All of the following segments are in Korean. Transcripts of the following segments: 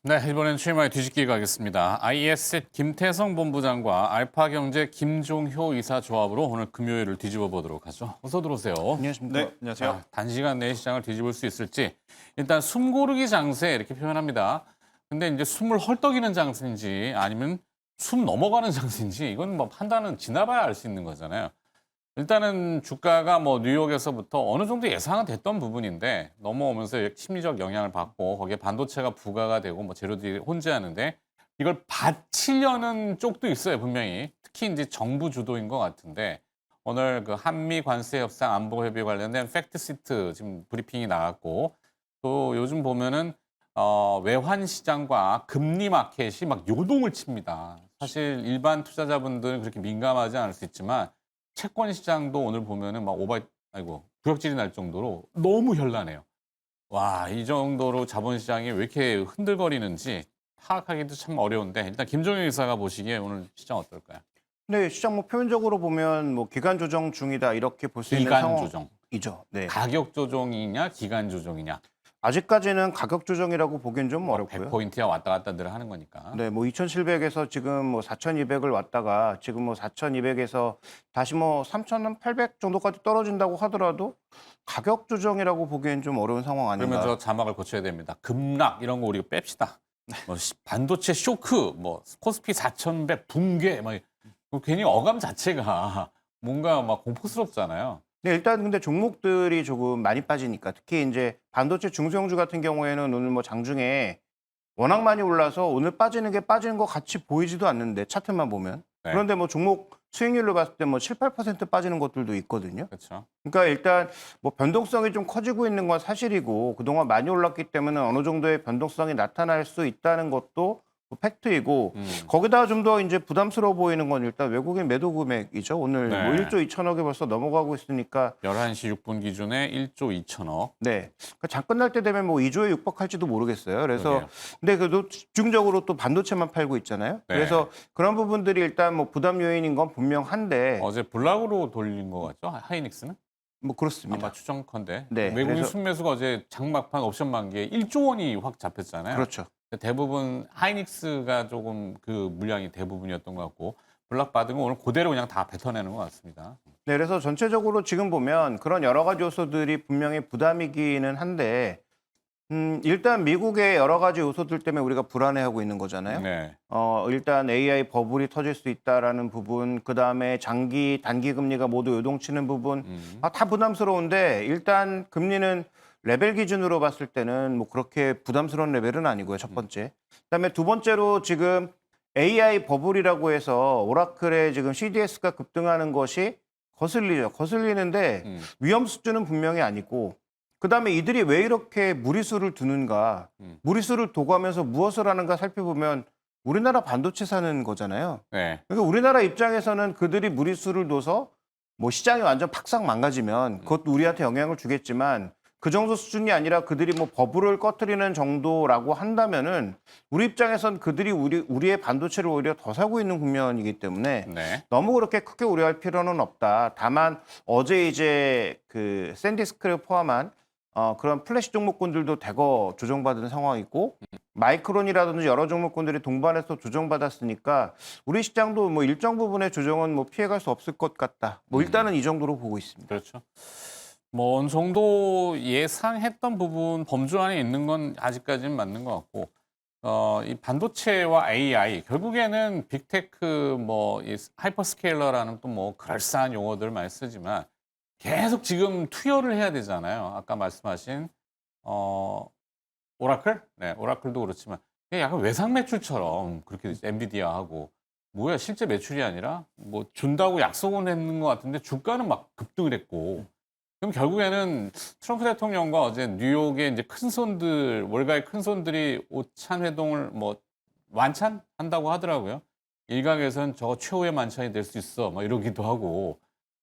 네, 이번엔 최마의 뒤집기 가겠습니다. IS셋 김태성 본부장과 알파경제 김종효 이사 조합으로 오늘 금요일을 뒤집어 보도록 하죠. 어서 들어오세요. 안녕하십니까. 네, 안녕하세요. 단시간 내에 시장을 뒤집을 수 있을지 일단 숨 고르기 장세 이렇게 표현합니다. 근데 이제 숨을 헐떡이는 장세인지 아니면 숨 넘어가는 장세인지 이건 뭐 판단은 지나봐야 알 수 있는 거잖아요. 일단은 주가가 뭐 뉴욕에서부터 어느 정도 예상은 됐던 부분인데 넘어오면서 심리적 영향을 받고 거기에 반도체가 부과가 되고 뭐 재료들이 혼재하는데 이걸 받치려는 쪽도 있어요, 분명히. 특히 이제 정부 주도인 것 같은데 오늘 그 한미 관세 협상 안보 협의 관련된 팩트 시트 지금 브리핑이 나갔고 또 요즘 보면은 외환 시장과 금리 마켓이 막 요동을 칩니다. 사실 일반 투자자분들은 그렇게 민감하지 않을 수 있지만 채권 시장도 오늘 보면은 막 구역질이 날 정도로 너무 현란해요. 와, 이 정도로 자본시장이 왜 이렇게 흔들거리는지 파악하기도 참 어려운데 일단 김종현 이사가 보시기에 오늘 시장 어떨까요? 네, 시장 뭐 표면적으로 보면 뭐 기간 조정 중이다 이렇게 볼 수 있는 기간 조정. 상황이죠. 네. 가격 조정이냐, 기간 조정이냐. 아직까지는 가격 조정이라고 보기엔 좀 뭐 어렵고요. 100포인트야 왔다 갔다 늘 하는 거니까. 네, 뭐 2,700에서 지금 뭐 4,200을 왔다가 지금 뭐 4,200에서 다시 뭐 3,800 정도까지 떨어진다고 하더라도 가격 조정이라고 보기엔 좀 어려운 상황 아닌가. 그러면 저 자막을 고쳐야 됩니다. 급락 이런 거 우리가 뺍시다. 뭐 반도체 쇼크, 뭐 코스피 4,100 붕괴, 막 괜히 어감 자체가 뭔가 막 공포스럽잖아요. 네, 일단 근데 종목들이 조금 많이 빠지니까 특히 이제 반도체 중소형주 같은 경우에는 오늘 뭐 장중에 워낙 많이 올라서 오늘 빠지는 게 빠지는 것 같이 보이지도 않는데 차트만 보면. 네. 그런데 뭐 종목 수익률로 봤을 때 뭐 7, 8% 빠지는 것들도 있거든요. 그렇죠. 그러니까 일단 뭐 변동성이 좀 커지고 있는 건 사실이고 그동안 많이 올랐기 때문에 어느 정도의 변동성이 나타날 수 있다는 것도 뭐 팩트이고 거기다가 좀 더 이제 부담스러워 보이는 건 일단 외국인 매도 금액이죠. 오늘 네. 뭐 1조 2천억이 벌써 넘어가고 있으니까 11시 6분 기준에 1조 2천억. 네. 그러니까 장 끝날 때 되면 뭐 2조에 육박할지도 모르겠어요. 그래서 그러게요. 근데 그래도 집중적으로 또 반도체만 팔고 있잖아요. 네. 그래서 그런 부분들이 일단 뭐 부담 요인인 건 분명한데 어제 블락으로 돌린 거 같죠? 하이닉스는? 뭐 그렇습니다. 아마 추정컨대. 네, 외국인 그래서- 순매수가 어제 장막판 옵션 만기에 1조 원이 확 잡혔잖아요. 그렇죠. 대부분 하이닉스가 조금 그 물량이 대부분이었던 것 같고 블락 받은 거 오늘 그대로 그냥 다 뱉어내는 것 같습니다. 네, 그래서 전체적으로 지금 보면 그런 여러 가지 요소들이 분명히 부담이기는 한데 일단 미국의 여러 가지 요소들 때문에 우리가 불안해하고 있는 거잖아요. 네. 일단 AI 버블이 터질 수 있다라는 부분, 그 다음에 장기, 단기 금리가 모두 요동치는 부분, 다 부담스러운데 일단 금리는 레벨 기준으로 봤을 때는 뭐 그렇게 부담스러운 레벨은 아니고요. 첫 번째. 그다음에 두 번째로 지금 AI 버블이라고 해서 오라클의 지금 CDS가 급등하는 것이 거슬리죠. 거슬리는데 위험 수준은 분명히 아니고 그다음에 이들이 왜 이렇게 무리수를 두는가, 무리수를 두고 하면서 무엇을 하는가 살펴보면 우리나라 반도체 사는 거잖아요. 네. 그러니까 우리나라 입장에서는 그들이 무리수를 둬서 뭐 시장이 완전 팍싹 망가지면 그것도 우리한테 영향을 주겠지만 그 정도 수준이 아니라 그들이 뭐 버블을 꺼트리는 정도라고 한다면은 우리 입장에선 그들이 우리의 반도체를 오히려 더 사고 있는 국면이기 때문에 네. 너무 그렇게 크게 우려할 필요는 없다. 다만 어제 이제 그 샌디스크를 포함한 그런 플래시 종목군들도 대거 조정받은 상황이고 마이크론이라든지 여러 종목군들이 동반해서 조정받았으니까 우리 시장도 뭐 일정 부분의 조정은 뭐 피해갈 수 없을 것 같다. 뭐 일단은 이 정도로 보고 있습니다. 그렇죠. 뭐 어느 정도 예상했던 부분 범주 안에 있는 건 아직까지는 맞는 것 같고 이 반도체와 AI 결국에는 빅테크 이 하이퍼스케일러라는 또 뭐 그럴싸한 용어들 많이 쓰지만 계속 지금 투여를 해야 되잖아요. 아까 말씀하신 오라클? 네, 오라클도 그렇지만 이게 약간 외상 매출처럼 그렇게 엔비디아하고 뭐야 실제 매출이 아니라 뭐 준다고 약속은 했는 것 같은데 주가는 막 급등을 했고 그럼 결국에는 트럼프 대통령과 어제 뉴욕의 이제 큰 손들 월가의 큰 손들이 오찬 회동을 뭐 만찬한다고 하더라고요. 일각에서는 저거 최후의 만찬이 될 수 있어 막 이러기도 하고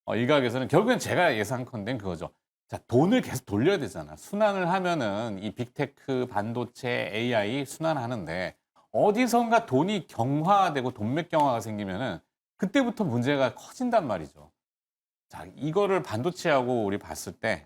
일각에서는 결국엔 제가 예상컨대 그거죠. 자, 돈을 계속 돌려야 되잖아. 순환을 하면은 이 빅테크, 반도체, AI 순환하는데 어디선가 돈이 경화되고 돈맥 경화가 생기면은 그때부터 문제가 커진단 말이죠. 자, 이거를 반도체하고 우리 봤을 때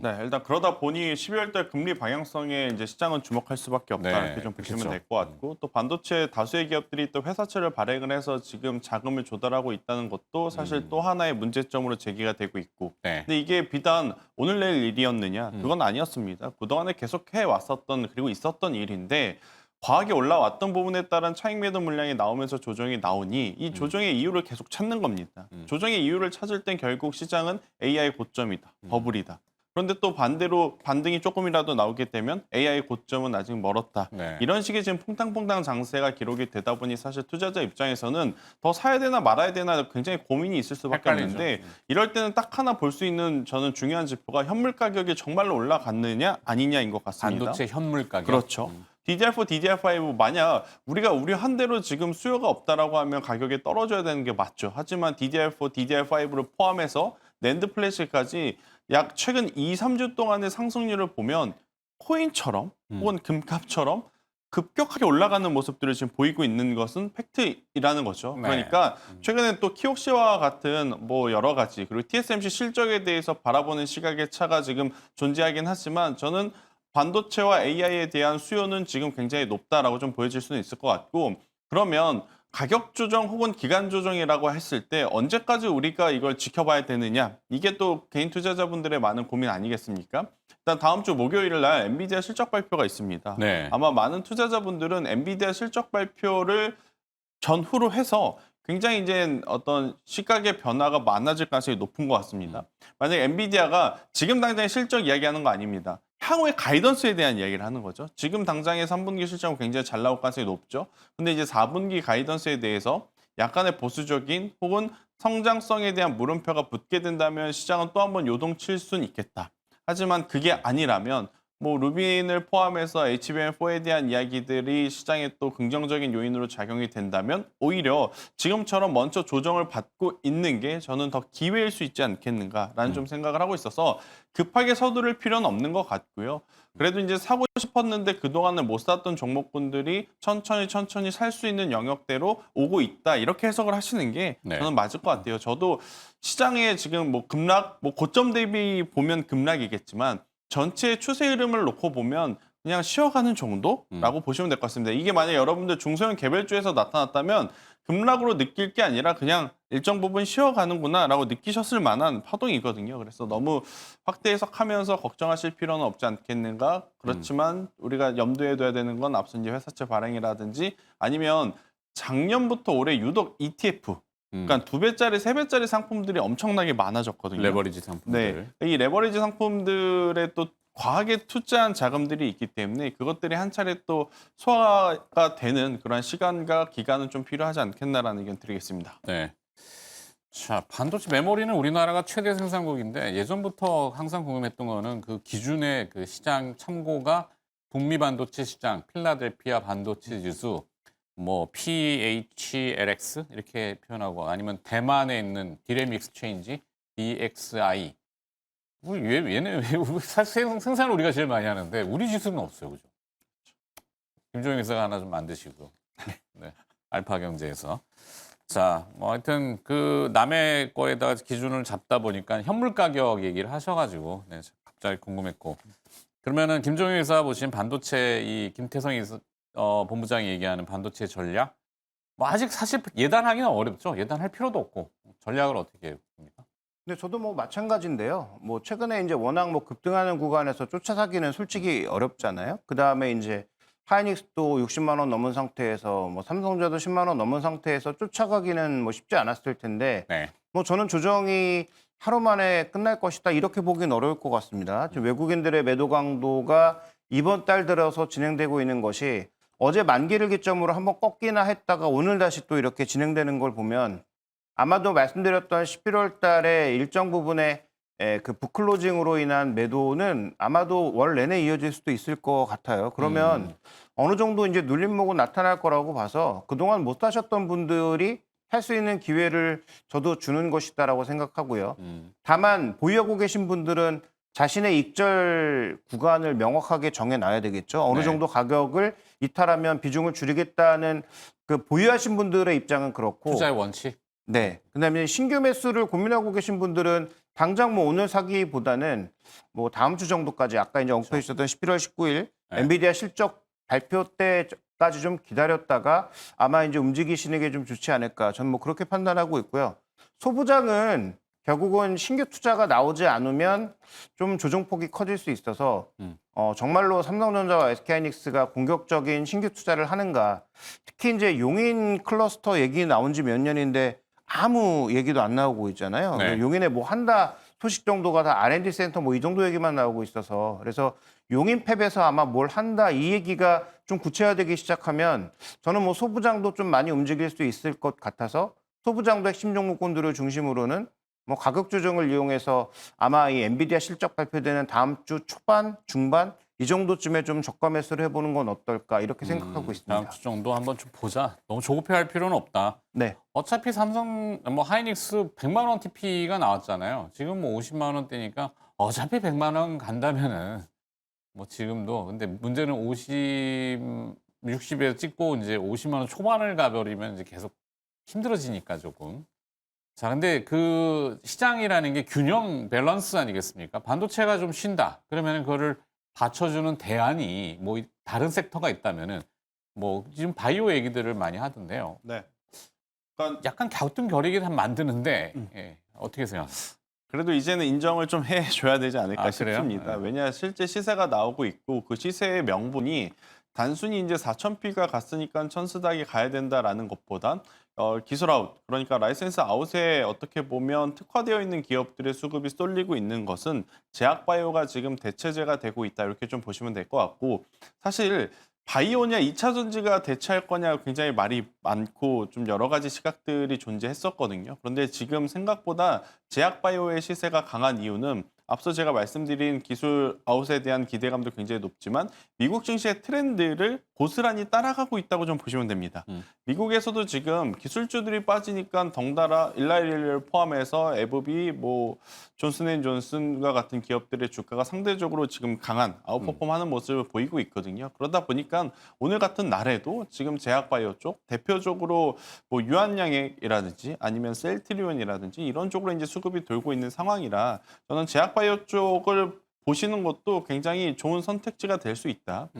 네, 일단 그러다 보니 12월 달 금리 방향성에 이제 시장은 주목할 수밖에 없다 네, 이렇게 좀 보시면 그렇죠. 될 것 같고 또 반도체 다수의 기업들이 또 회사채를 발행을 해서 지금 자금을 조달하고 있다는 것도 사실 또 하나의 문제점으로 제기가 되고 있고 네. 근데 이게 비단 오늘 내일 일이었느냐 음. 그건 아니었습니다. 그동안에 계속 해왔었던 그리고 있었던 일인데 과하게 올라왔던 부분에 따른 차익 매도 물량이 나오면서 조정이 나오니 이 조정의 이유를 계속 찾는 겁니다. 조정의 이유를 찾을 땐 결국 시장은 AI 고점이다, 버블이다. 그런데 또 반대로 반등이 조금이라도 나오게 되면 AI 고점은 아직 멀었다. 네. 이런 식의 지금 퐁당퐁당 장세가 기록이 되다 보니 사실 투자자 입장에서는 더 사야 되나 말아야 되나 굉장히 고민이 있을 수밖에 헷갈리죠. 없는데 이럴 때는 딱 하나 볼 수 있는 저는 중요한 지표가 현물 가격이 정말로 올라갔느냐 아니냐인 것 같습니다. 반도체 현물 가격. 그렇죠. DDR4, DDR5 만약 우리가 우려한 대로 지금 수요가 없다라고 하면 가격이 떨어져야 되는 게 맞죠. 하지만 DDR4, DDR5를 포함해서 낸드 플래시까지 약 최근 2, 3주 동안의 상승률을 보면 코인처럼 혹은 금값처럼 급격하게 올라가는 모습들을 지금 보이고 있는 것은 팩트이라는 거죠. 네. 그러니까 최근에 또 키옥시와 같은 뭐 여러 가지 그리고 TSMC 실적에 대해서 바라보는 시각의 차가 지금 존재하긴 하지만 저는 반도체와 AI에 대한 수요는 지금 굉장히 높다라고 좀 보여질 수는 있을 것 같고 그러면 가격 조정 혹은 기간 조정이라고 했을 때 언제까지 우리가 이걸 지켜봐야 되느냐 이게 또 개인 투자자분들의 많은 고민 아니겠습니까? 일단 다음 주 목요일 날 엔비디아 실적 발표가 있습니다. 네. 아마 많은 투자자분들은 엔비디아 실적 발표를 전후로 해서 굉장히 이제 어떤 시각의 변화가 많아질 가능성이 높은 것 같습니다. 만약에 엔비디아가 지금 당장 실적 이야기하는 거 아닙니다. 향후의 가이던스에 대한 이야기를 하는 거죠. 지금 당장의 3분기 실적은 굉장히 잘 나올 가능성이 높죠. 근데 이제 4분기 가이던스에 대해서 약간의 보수적인 혹은 성장성에 대한 물음표가 붙게 된다면 시장은 또 한 번 요동칠 수는 있겠다. 하지만 그게 아니라면 뭐 루빈을 포함해서 HBM4에 대한 이야기들이 시장에 또 긍정적인 요인으로 작용이 된다면 오히려 지금처럼 먼저 조정을 받고 있는 게 저는 더 기회일 수 있지 않겠는가라는 좀 생각을 하고 있어서 급하게 서두를 필요는 없는 것 같고요. 그래도 이제 사고 싶었는데 그동안은 못 샀던 종목군들이 천천히 살 수 있는 영역대로 오고 있다. 이렇게 해석을 하시는 게 네. 저는 맞을 것 같아요. 저도 시장에 지금 뭐 급락, 뭐 고점 대비 보면 급락이겠지만 전체 추세 흐름을 놓고 보면 그냥 쉬어가는 정도라고 보시면 될 것 같습니다. 이게 만약 여러분들 중소형 개별주에서 나타났다면 급락으로 느낄 게 아니라 그냥 일정 부분 쉬어가는구나라고 느끼셨을 만한 파동이거든요. 그래서 너무 확대 해석하면서 걱정하실 필요는 없지 않겠는가. 그렇지만 우리가 염두에 둬야 되는 건 앞서 이제 회사채 발행이라든지 아니면 작년부터 올해 유독 ETF 그러니까 2배짜리, 3배짜리 상품들이 엄청나게 많아졌거든요. 레버리지 상품들. 네. 이 레버리지 상품들에 또 과하게 투자한 자금들이 있기 때문에 그것들이 한 차례 또 소화가 되는 그런 시간과 기간은 좀 필요하지 않겠나라는 의견 드리겠습니다. 네. 자, 반도체 메모리는 우리나라가 최대 생산국인데 예전부터 항상 궁금했던 거는 그 기준의 그 시장 참고가 북미 반도체 시장, 필라델피아 반도체 지수, 뭐 PHLX 이렇게 표현하고 아니면 대만에 있는 디램 익스체인지 DXI. 얘네 생산을 우리가 제일 많이 하는데 우리 지수는 없어요, 그죠? 김종인 기사가 하나 좀 만드시고, 네, 알파경제에서. 자, 뭐 하여튼 그 남의 거에다가 기준을 잡다 보니까 현물 가격 얘기를 하셔가지고 네, 갑자기 궁금했고. 그러면은 김종인 기사 보신 반도체 이 김태성 본부장이 얘기하는 반도체 전략, 뭐 아직 사실 예단하기는 어렵죠. 예단할 필요도 없고 전략을 어떻게 봅니까? 근데 저도 뭐 마찬가지인데요. 뭐 최근에 이제 워낙 뭐 급등하는 구간에서 쫓아가기는 솔직히 어렵잖아요. 그 다음에 이제 하이닉스도 60만 원 넘은 상태에서 뭐 삼성전자도 10만 원 넘은 상태에서 쫓아가기는 뭐 쉽지 않았을 텐데 네. 뭐 저는 조정이 하루 만에 끝날 것이다 이렇게 보기는 어려울 것 같습니다. 지금 외국인들의 매도 강도가 이번 달 들어서 진행되고 있는 것이 어제 만기를 기점으로 한번 꺾이나 했다가 오늘 다시 또 이렇게 진행되는 걸 보면 아마도 말씀드렸던 11월 달에 일정 부분의 그 북클로징으로 인한 매도는 아마도 월 내내 이어질 수도 있을 것 같아요. 그러면 어느 정도 이제 눌림목은 나타날 거라고 봐서 그동안 못 사셨던 분들이 할 수 있는 기회를 저도 주는 것이다라고 생각하고요. 다만 보유하고 계신 분들은 자신의 익절 구간을 명확하게 정해놔야 되겠죠. 어느 네. 정도 가격을 이탈하면 비중을 줄이겠다는 그 보유하신 분들의 입장은 그렇고 투자의 원칙. 네. 그다음에 신규 매수를 고민하고 계신 분들은 당장 뭐 오늘 사기보다는 뭐 다음 주 정도까지 아까 이제 언급해 주셨던 11월 19일 네. 엔비디아 실적 발표 때까지 좀 기다렸다가 아마 이제 움직이시는 게 좀 좋지 않을까. 저는 뭐 그렇게 판단하고 있고요. 소부장은 결국은 신규 투자가 나오지 않으면 좀 조정폭이 커질 수 있어서 정말로 삼성전자와 SK하이닉스가 공격적인 신규 투자를 하는가. 특히 이제 용인 클러스터 얘기 나온 지 몇 년인데 아무 얘기도 안 나오고 있잖아요. 네. 용인에 뭐 한다 소식 정도가 다 R&D 센터 뭐 이 정도 얘기만 나오고 있어서 그래서 용인 팹에서 아마 뭘 한다 이 얘기가 좀 구체화되기 시작하면 저는 뭐 소부장도 좀 많이 움직일 수 있을 것 같아서 소부장도 핵심 종목군들을 중심으로는 뭐 가격 조정을 이용해서 아마 이 엔비디아 실적 발표되는 다음 주 초반, 중반 이 정도쯤에 좀 저가 매수를 해보는 건 어떨까 이렇게 생각하고 있습니다. 다음 주 정도 한번 좀 보자. 너무 조급해할 필요는 없다. 네. 어차피 삼성 뭐 하이닉스 100만 원 TP가 나왔잖아요. 지금 뭐 50만 원대니까 어차피 100만 원 간다면은 뭐 지금도 근데 문제는 60에 찍고 이제 50만 원 초반을 가버리면 이제 계속 힘들어지니까 조금. 자, 근데 그 시장이라는 게 균형 밸런스 아니겠습니까? 반도체가 좀 쉰다. 그러면 그거를 받쳐주는 대안이 뭐 다른 섹터가 있다면은 뭐 지금 바이오 얘기들을 많이 하던데요. 네. 그러니까 약간 갸우뚱거리게 만드는데 예, 어떻게 생각하세요? 그래도 이제는 인정을 좀 해줘야 되지 않을까 아, 그래요? 싶습니다. 네. 왜냐 실제 시세가 나오고 있고 그 시세의 명분이 단순히 이제 4,000P가 갔으니까 천스닥이 가야 된다라는 것보단 기술 아웃, 그러니까 라이센스 아웃에 어떻게 보면 특화되어 있는 기업들의 수급이 쏠리고 있는 것은 제약바이오가 지금 대체제가 되고 있다 이렇게 좀 보시면 될 것 같고 사실 바이오냐 2차 전지가 대체할 거냐 굉장히 말이 많고 좀 여러 가지 시각들이 존재했었거든요. 그런데 지금 생각보다 제약바이오의 시세가 강한 이유는 앞서 제가 말씀드린 기술 아웃에 대한 기대감도 굉장히 높지만 미국 증시의 트렌드를 고스란히 따라가고 있다고 좀 보시면 됩니다. 미국에서도 지금 기술주들이 빠지니까 덩달아 일라이리를 포함해서 에브비, 뭐 존슨앤존슨과 같은 기업들의 주가가 상대적으로 지금 강한 아웃퍼폼하는 모습을 보이고 있거든요. 그러다 보니까 오늘 같은 날에도 지금 제약바이오 쪽 대표적으로 뭐 유한양액이라든지 아니면 셀트리온이라든지 이런 쪽으로 이제 수급이 돌고 있는 상황이라 저는 제약바이오 쪽을 보시는 것도 굉장히 좋은 선택지가 될 수 있다.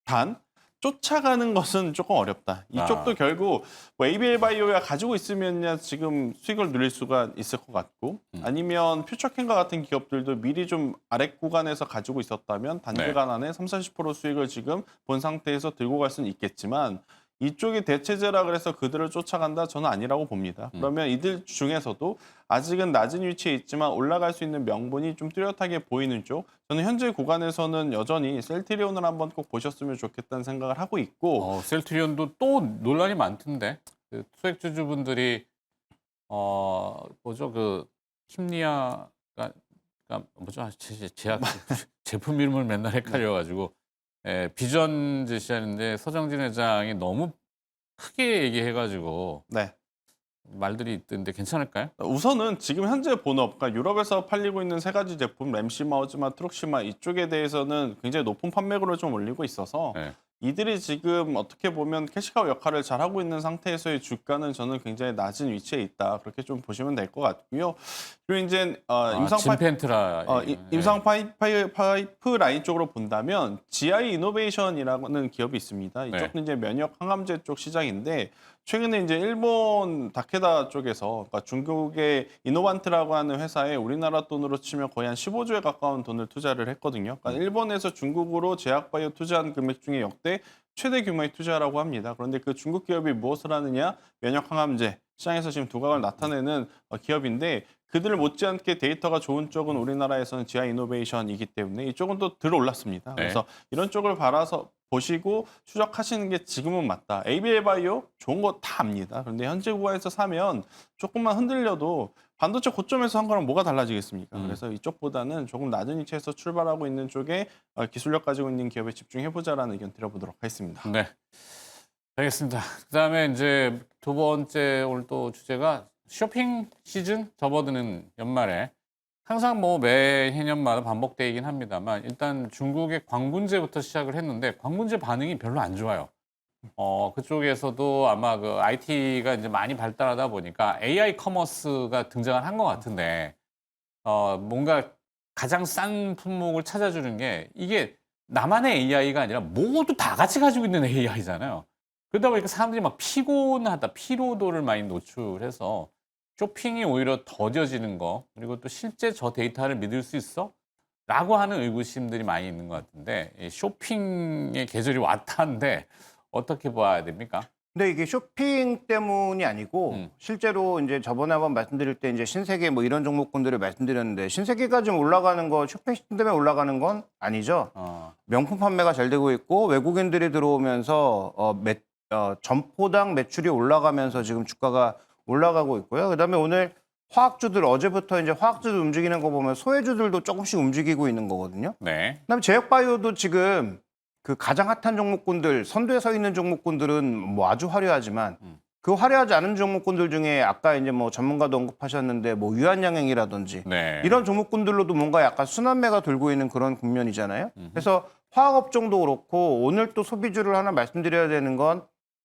단 쫓아가는 것은 조금 어렵다. 이쪽도 결국 뭐 ABL 바이오가 가지고 있으면 지금 수익을 누릴 수가 있을 것 같고 아니면 퓨처캔과 같은 기업들도 미리 좀 아래 구간에서 가지고 있었다면 단기간 안에 30-40% 수익을 지금 본 상태에서 들고 갈 수는 있겠지만 이쪽이 대체제라 그래서 그들을 쫓아간다? 저는 아니라고 봅니다. 그러면 이들 중에서도 아직은 낮은 위치에 있지만 올라갈 수 있는 명분이 좀 뚜렷하게 보이는 쪽. 저는 현재 구간에서는 여전히 셀트리온을 한번 꼭 보셨으면 좋겠다는 생각을 하고 있고 셀트리온도 또 논란이 많던데 그 소액주주분들이 뭐죠 그 킴리아가 뭐죠 제약 제품 이름을 맨날 헷갈려가지고 비전 제시하는데 서정진 회장이 너무 크게 얘기해가지고 네. 말들이 있던데 괜찮을까요? 우선은 지금 현재 본업, 그러니까 유럽에서 팔리고 있는 세 가지 제품, 램시마, 오즈마, 트룩시마 이쪽에 대해서는 굉장히 높은 판매고를 좀 올리고 있어서 네. 이들이 지금 어떻게 보면 캐시카우 역할을 잘하고 있는 상태에서의 주가는 저는 굉장히 낮은 위치에 있다. 그렇게 좀 보시면 될 것 같고요. 그리고 이제 짐펜트라 임상 파이프 라인 쪽으로 본다면 GI 이노베이션이라는 기업이 있습니다. 이쪽은 이제 면역 항암제 쪽 시장인데 최근에 이제 일본 다케다 쪽에서 그러니까 중국의 이노반트라고 하는 회사에 우리나라 돈으로 치면 거의 한 15조에 가까운 돈을 투자를 했거든요. 그러니까 일본에서 중국으로 제약바이오 투자한 금액 중에 역대 최대 규모의 투자라고 합니다. 그런데 그 중국 기업이 무엇을 하느냐? 면역 항암제 시장에서 지금 두각을 나타내는 기업인데 그들을 못지않게 데이터가 좋은 쪽은 우리나라에서는 GI 이노베이션이기 때문에 이쪽은 또 들어올랐습니다. 그래서 이런 쪽을 바라서 보시고 추적하시는 게 지금은 맞다. ABL 바이오 좋은 거 다 압니다. 그런데 현재 구간에서 사면 조금만 흔들려도 반도체 고점에서 한 거랑 뭐가 달라지겠습니까? 그래서 이쪽보다는 조금 낮은 위치에서 출발하고 있는 쪽에 기술력 가지고 있는 기업에 집중해보자라는 의견 드려보도록 하겠습니다. 네, 알겠습니다. 그다음에 이제 두 번째 오늘 또 주제가 쇼핑 시즌 접어드는 연말에 항상 뭐 매해년마다 반복되긴 합니다만 일단 중국의 광분제부터 시작을 했는데 광분제 반응이 별로 안 좋아요. 그쪽에서도 아마 그 IT가 이제 많이 발달하다 보니까 AI 커머스가 등장을 한 것 같은데, 뭔가 가장 싼 품목을 찾아주는 게 이게 나만의 AI가 아니라 모두 다 같이 가지고 있는 AI잖아요. 그러다 보니까 사람들이 막 피곤하다, 피로도를 많이 노출해서 쇼핑이 오히려 더뎌지는 거, 그리고 또 실제 저 데이터를 믿을 수 있어? 라고 하는 의구심들이 많이 있는 것 같은데, 이 쇼핑의 계절이 왔다는데 어떻게 봐야 됩니까? 근데 이게 쇼핑 때문이 아니고 실제로 이제 저번에 한번 말씀드릴 때 이제 신세계 뭐 이런 종목군들을 말씀드렸는데 신세계가 좀 올라가는 거 쇼핑 시즌 때문에 올라가는 건 아니죠. 명품 판매가 잘 되고 있고 외국인들이 들어오면서 점포당 매출이 올라가면서 지금 주가가 올라가고 있고요. 그다음에 오늘 화학주들 어제부터 이제 화학주들 움직이는 거 보면 소외주들도 조금씩 움직이고 있는 거거든요. 네. 그다음에 제약바이오도 지금 그 가장 핫한 종목군들 선두에 서 있는 종목군들은 뭐 아주 화려하지만 그 화려하지 않은 종목군들 중에 아까 이제 뭐 전문가도 언급하셨는데 뭐 유한양행이라든지 네. 이런 종목군들로도 뭔가 약간 순환매가 돌고 있는 그런 국면이잖아요. 그래서 화학업종도 그렇고 오늘 또 소비주를 하나 말씀드려야 되는 건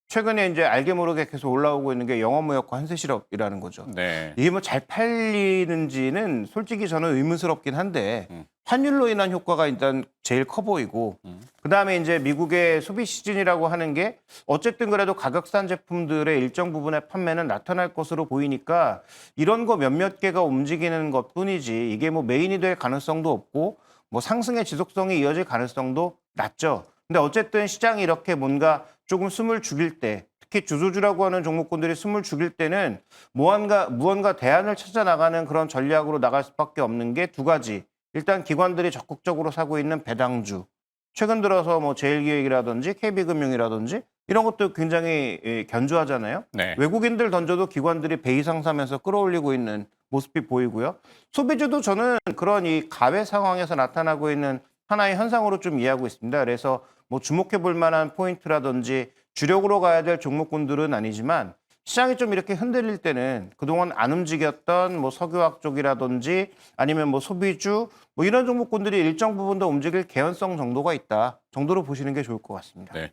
최근에 이제 알게 모르게 계속 올라오고 있는 게 영어무역과 한세실업이라는 거죠. 네. 이게 뭐 잘 팔리는지는 솔직히 저는 의문스럽긴 한데 환율로 인한 효과가 일단 제일 커 보이고 그다음에 이제 미국의 소비 시즌이라고 하는 게 어쨌든 그래도 가격싼 제품들의 일정 부분의 판매는 나타날 것으로 보이니까 이런 거 몇몇 개가 움직이는 것뿐이지 이게 뭐 메인이 될 가능성도 없고 뭐 상승의 지속성이 이어질 가능성도 낮죠. 근데 어쨌든 시장이 이렇게 뭔가 조금 숨을 죽일 때 특히 주소주라고 하는 종목군들이 숨을 죽일 때는 무언가 대안을 찾아 나가는 그런 전략으로 나갈 수밖에 없는 게 두 가지. 일단 기관들이 적극적으로 사고 있는 배당주. 최근 들어서 뭐 제일기획이라든지 KB금융이라든지 이런 것도 굉장히 견조하잖아요. 네. 외국인들 던져도 기관들이 배이상사면서 끌어올리고 있는 모습이 보이고요. 소비주도 저는 그런 이 가외 상황에서 나타나고 있는 하나의 현상으로 좀 이해하고 있습니다. 그래서 뭐 주목해 볼 만한 포인트라든지 주력으로 가야 될 종목군들은 아니지만 시장이 좀 이렇게 흔들릴 때는 그동안 안 움직였던 뭐 석유화학 쪽이라든지 아니면 뭐 소비주 뭐 이런 종목군들이 일정 부분 더 움직일 개연성 정도가 있다 정도로 보시는 게 좋을 것 같습니다. 네.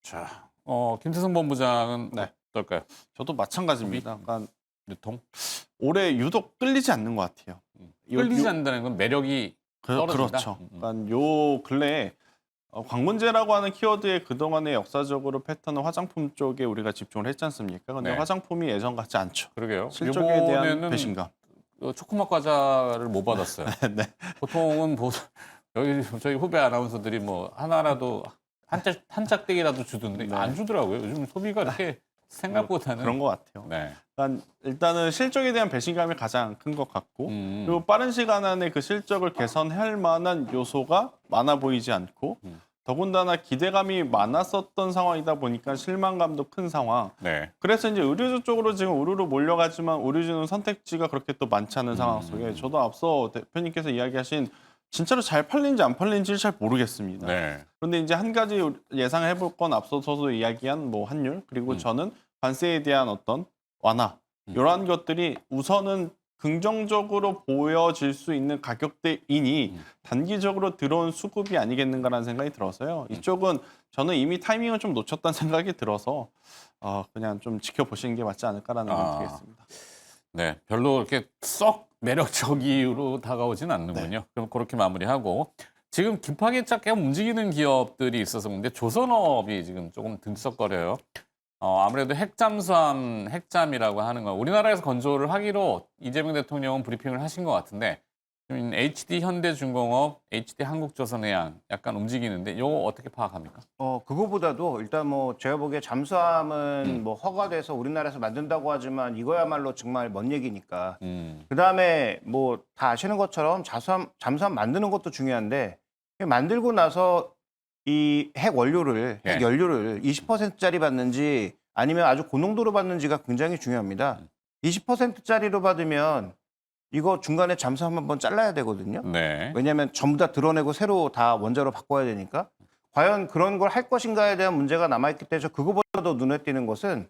자, 김태성 본부장은 네. 어떨까요? 저도 마찬가지입니다. 소비? 약간 유통? 올해 유독 끌리지 않는 것 같아요. 끌리지 않는다는 건 매력이 떨어진다? 그렇죠. 그러니까 요 근래에 광문제라고 하는 키워드의 그동안의 역사적으로 패턴은 화장품 쪽에 우리가 집중을 했지 않습니까? 근데 네. 화장품이 예전 같지 않죠. 그러게요. 실적에 대한 이번에는 배신감. 초코맛 과자를 못 받았어요. 네. 보통은 여기 저희 후배 아나운서들이 뭐 하나라도 한 짝대기라도 주던데 네. 안 주더라고요. 요즘 소비가 이렇게 생각보다는 그런 것 같아요. 네. 그러니까 일단은 실적에 대한 배신감이 가장 큰 것 같고 그리고 빠른 시간 안에 그 실적을 개선할 만한 요소가 많아 보이지 않고 더군다나 기대감이 많았었던 상황이다 보니까 실망감도 큰 상황. 네. 그래서 이제 의류주 쪽으로 지금 우르르 몰려가지만 의류주는 선택지가 그렇게 또 많지 않은 상황 속에 저도 앞서 대표님께서 이야기하신 진짜로 잘 팔린지 안 팔린지를 잘 모르겠습니다. 네. 그런데 이제 한 가지 예상을 해볼 건 앞서서도 이야기한 뭐 환율 그리고 저는 관세에 대한 어떤 완화 이러한 것들이 우선은 긍정적으로 보여질 수 있는 가격대이니 단기적으로 들어온 수급이 아니겠는가라는 생각이 들어서요. 이쪽은 저는 이미 타이밍을 좀 놓쳤다는 생각이 들어서 그냥 좀 지켜보시는 게 맞지 않을까라는 생각이 들겠습니다. 네, 별로 이렇게 썩 매력적으로 다가오진 않는군요. 그럼 그렇게 마무리하고 지금 급하게 쫙 움직이는 기업들이 있어서 근데 조선업이 지금 조금 들썩거려요. 아무래도 핵잠이라고 하는 거 우리나라에서 건조를 하기로 이재명 대통령은 브리핑을 하신 것 같은데 HD 현대중공업, HD 한국조선해양 약간 움직이는데 이거 어떻게 파악합니까? 그거보다도 일단 뭐 제가 보기에 잠수함은 뭐 허가돼서 우리나라에서 만든다고 하지만 이거야말로 정말 먼 얘기니까. 그다음에 뭐 다 아시는 것처럼 잠수함 만드는 것도 중요한데 만들고 나서 이 핵 연료를 20%짜리 받는지 아니면 아주 고농도로 받는지가 굉장히 중요합니다. 20%짜리로 받으면 이거 중간에 잠수함 한번 잘라야 되거든요. 네. 왜냐하면 전부 다 드러내고 새로 다 원자로 바꿔야 되니까. 과연 그런 걸 할 것인가에 대한 문제가 남아있기 때문에 그거보다도 눈에 띄는 것은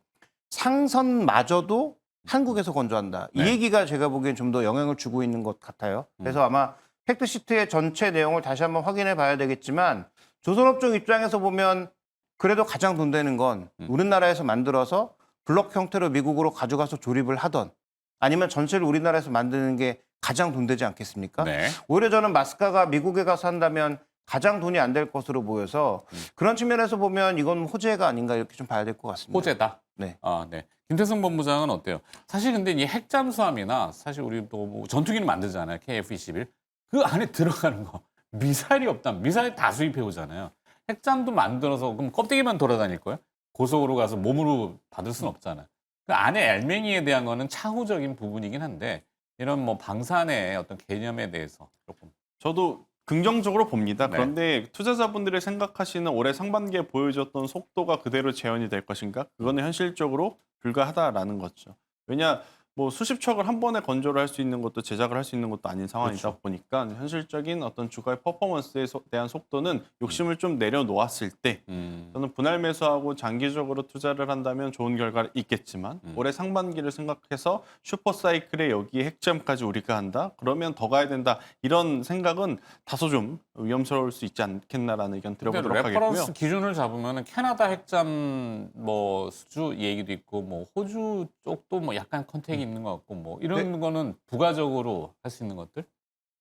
상선마저도 한국에서 건조한다. 이 네. 얘기가 제가 보기엔 좀 더 영향을 주고 있는 것 같아요. 그래서 아마 팩트시트의 전체 내용을 다시 한번 확인해 봐야 되겠지만 조선업종 입장에서 보면 그래도 가장 돈 되는 건 우리나라에서 만들어서 블록 형태로 미국으로 가져가서 조립을 하던 아니면 전체를 우리나라에서 만드는 게 가장 돈 되지 않겠습니까? 네. 오히려 저는 마스카가 미국에 가서 한다면 가장 돈이 안 될 것으로 보여서 그런 측면에서 보면 이건 호재가 아닌가 이렇게 좀 봐야 될 것 같습니다. 호재다. 네. 아, 네. 김태성 본부장은 어때요? 사실 근데 이 핵잠수함이나 사실 우리 또 전투기는 만들잖아요. KF-21. 그 안에 들어가는 거 미사일이 없다. 미사일 다 수입해 오잖아요. 핵잠도 만들어서 그럼 껍데기만 돌아다닐 거예요? 고속으로 가서 몸으로 받을 수는 없잖아요. 그 안에 엘맹이에 대한 거는 차후적인 부분이긴 한데 이런 뭐 방산의 어떤 개념에 대해서 조금 저도 긍정적으로 봅니다. 네. 그런데 투자자분들이 생각하시는 올해 상반기에 보여줬던 속도가 그대로 재현이 될 것인가? 그거는 현실적으로 불가하다라는 거죠. 왜냐 뭐 수십 척을 한 번에 건조를 할 수 있는 것도 제작을 할 수 있는 것도 아닌 상황이다 그렇죠. 보니까 현실적인 어떤 주가의 퍼포먼스에 대한 속도는 욕심을 좀 내려놓았을 때 저는 분할 매수하고 장기적으로 투자를 한다면 좋은 결과가 있겠지만 올해 상반기를 생각해서 슈퍼사이클에 여기에 핵잠까지 우리가 한다? 그러면 더 가야 된다. 이런 생각은 다소 좀 위험스러울 수 있지 않겠나라는 의견 근데 드려보도록 레퍼런스 하겠고요. 기준을 잡으면 캐나다 핵잠 뭐 수주 얘기도 있고 뭐 호주 쪽도 뭐 약간 컨택이 있는 것 같고 뭐 이런 거는 부가적으로 할 수 있는 것들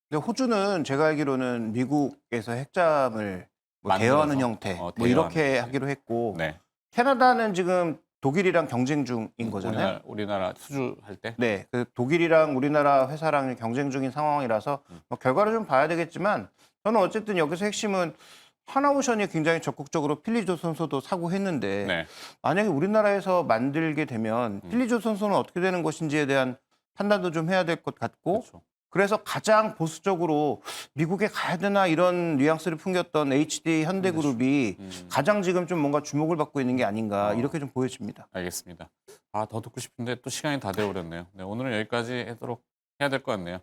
근데 호주는 제가 알기로는 미국에서 핵잠을 뭐 만들어서? 대여하는 형태 뭐 대여하는 이렇게 형태. 하기로 했고 네. 캐나다는 지금 독일이랑 경쟁 중인 거잖아요. 우리나라 수주할 때 네, 그 독일이랑 우리나라 회사랑 경쟁 중인 상황이라서 뭐 결과를 좀 봐야 되겠지만 저는 어쨌든 여기서 핵심은 하나오션이 굉장히 적극적으로 필리조선소도 사고 했는데 네. 만약에 우리나라에서 만들게 되면 필리조선소는 어떻게 되는 것인지에 대한 판단도 좀 해야 될 것 같고 그렇죠. 그래서 가장 보수적으로 미국에 가야 되나 이런 뉘앙스를 풍겼던 HD 현대그룹이 가장 지금 좀 뭔가 주목을 받고 있는 게 아닌가 이렇게 좀 보여집니다. 알겠습니다. 아, 더 듣고 싶은데 또 시간이 다 되어버렸네요. 네, 오늘은 여기까지 하도록 해야 될 것 같네요.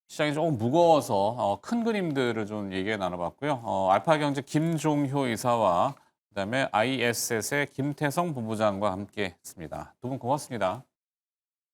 시장이 조금 무거워서 큰 그림들을 좀 얘기 나눠봤고요. 알파경제 김종효 이사와 그다음에 ISS의 김태성 본부장과 함께 했습니다. 두 분 고맙습니다.